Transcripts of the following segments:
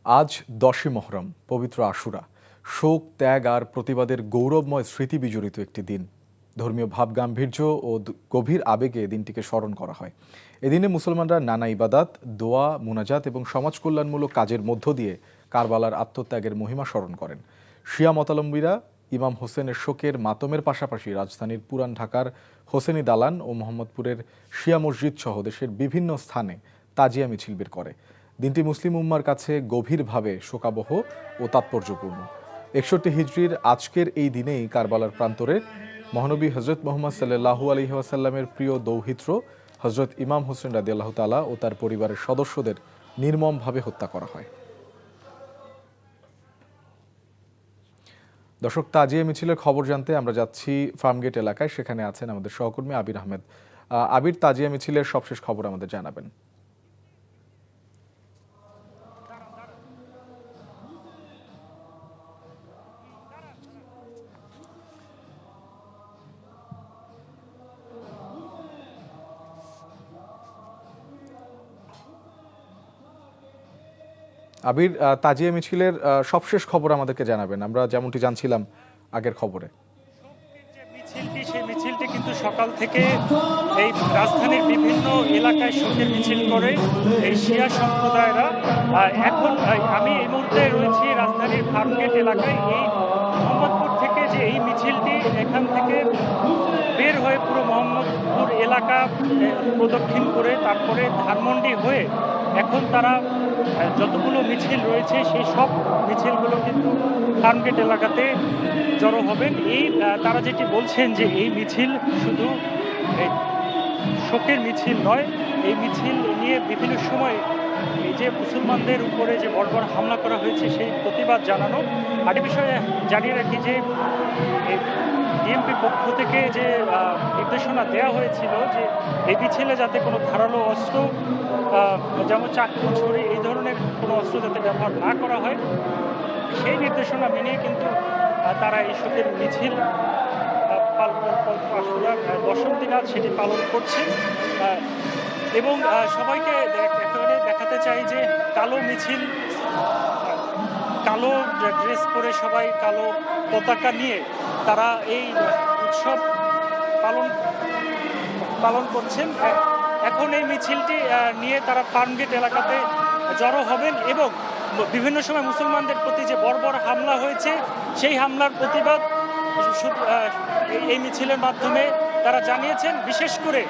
আজ 10ই মুহররম, পবিত্র আশুরা। শোক, ত্যাগ আর প্রতিবাদের গৌরবময় স্মৃতি বিজড়িত একটি দিন। ধর্মীয় ভাবগাম্ভীর্য ও গভীর আবেগে দিনটিকে স্মরণ করা হয়। এদিনে মুসলমানরা নানা ইবাদাত, দোয়া, মুনাজাত এবং সমাজ কল্যাণমূলক কাজের মধ্য দিয়ে কারবালার আত্মত্যাগের মহিমা স্মরণ করেন। শিয়া মতাবলম্বীরা ইমাম হোসেনের শোকের মাতমের পাশাপাশি রাজধানীর পুরান ঢাকার হোসেনি দালান ও মোহাম্মদপুরের শিয়া মসজিদ সহ দেশের বিভিন্ন স্থানে তাজিয়া মিছিল বের করে। দিনটি মুসলিম উম্মার কাছে গভীরভাবে শোকাবহ ও তাৎপর্যপূর্ণ। 61 হিজরির আজকের এই দিনেই কারবালার প্রান্তরে মহানবী হজরত মুহাম্মদ সাল্লাল্লাহু আলাইহি ওয়াসাল্লামের প্রিয় দৌহিত্র হজরত ইমাম হোসেন রাদিয়াল্লাহু তাআলা ও তার পরিবারের সদস্যদের নির্মমভাবে হত্যা করা হয়। দর্শক, তাজিয়া মিছিলের খবর জানতে আমরা যাচ্ছি ফার্মগেট এলাকায়। সেখানে আছেন আমাদের সহকর্মী আবির আহমেদ। আবির, তাজিয়া মিছিলের সবশেষ খবর আমাদের জানাবেন। আবির, তাজিয়া মিছিলের সবশেষ খবর আমাদেরকে জানাবেন। আমরা যেমনটি জানছিলাম আগের খবরে, সেই মিছিলটি কিন্তু সকাল থেকে এই রাজধানীর বিভিন্ন এলাকায় শোকের মিছিল করে এই শিয়া সম্প্রদায়েরা। এখন আমি এই মুহূর্তে রয়েছি রাজধানীর ফার্মগেট এলাকায়। এই মোহাম্মদপুর থেকে যে এই মিছিলটি এখান থেকে বের হয়ে পুরো মোহাম্মদপুর এলাকা প্রদক্ষিণ করে তারপরে ধানমন্ডি হয়ে এখন তারা যতগুলো মিছিল রয়েছে সেই সব মিছিলগুলো কিন্তু ফার্মগেট এলাকাতে জড়ো হবেন। এই তারা যেটি বলছেন যে এই মিছিল শুধু শোকের মিছিল নয়, এই মিছিল নিয়ে বিভিন্ন সময় এই যে মুসলমানদের উপরে যে বর্বর হামলা করা হয়েছে সেই প্রতিবাদ জানানো। আর এই বিষয়ে জানিয়ে রাখি যে ডিএমপি পক্ষ থেকে যে নির্দেশনা দেওয়া হয়েছিল যে এই মিছিলে যাতে কোনো ধারালো অস্ত্র যেমন চাকু, ছুরি এই ধরনের কোনো অস্ত্র যাতে ব্যবহার না করা হয়, সেই নির্দেশনা মেনে কিন্তু তারা এই শোকের মিছিল দশম দিন আজ সেটি পালন করছে। এবং সবাইকে এখানে দেখাতে চাই যে কালো মিছিল, কালো ড্রেস পরে সবাই কালো পতাকা নিয়ে তারা এই উৎসব পালন করছেন। এখন এই মিছিলটি নিয়ে তারা ফার্মগেট এলাকাতে জড়ো হবেন এবং বিভিন্ন সময় মুসলমানদের প্রতি যে বর্বর হামলা হয়েছে সেই হামলার প্রতিবাদ এই মিছিলের মাধ্যমে তারা জানিয়েছেন। বিশেষ করে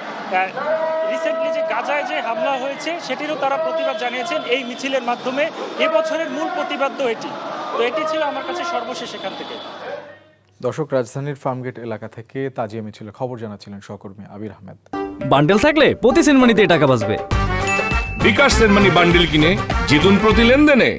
রিসেন্টলি যে গাজায় যে হামলা হয়েছে সেটিরও তারা প্রতিবাদ জানিয়েছেন এই মিছিলের মাধ্যমে। এবছরের মূল প্রতিবাদ তো এটি ছিল আমার কাছে সর্বশেষ এখান থেকে। দর্শক, রাজধানীর ফার্মগেট এলাকা থেকে তাজিয়া মিছিলের খবর জানাচ্ছিলেন সহকর্মী আবির আহমেদ। বান্ডেল থাকলে প্রতি সেনমানিতে টাকা বাঁচবে। বিকাশ সেনমানি বান্ডেল কিনে জিতুন প্রতি লেনদেনে।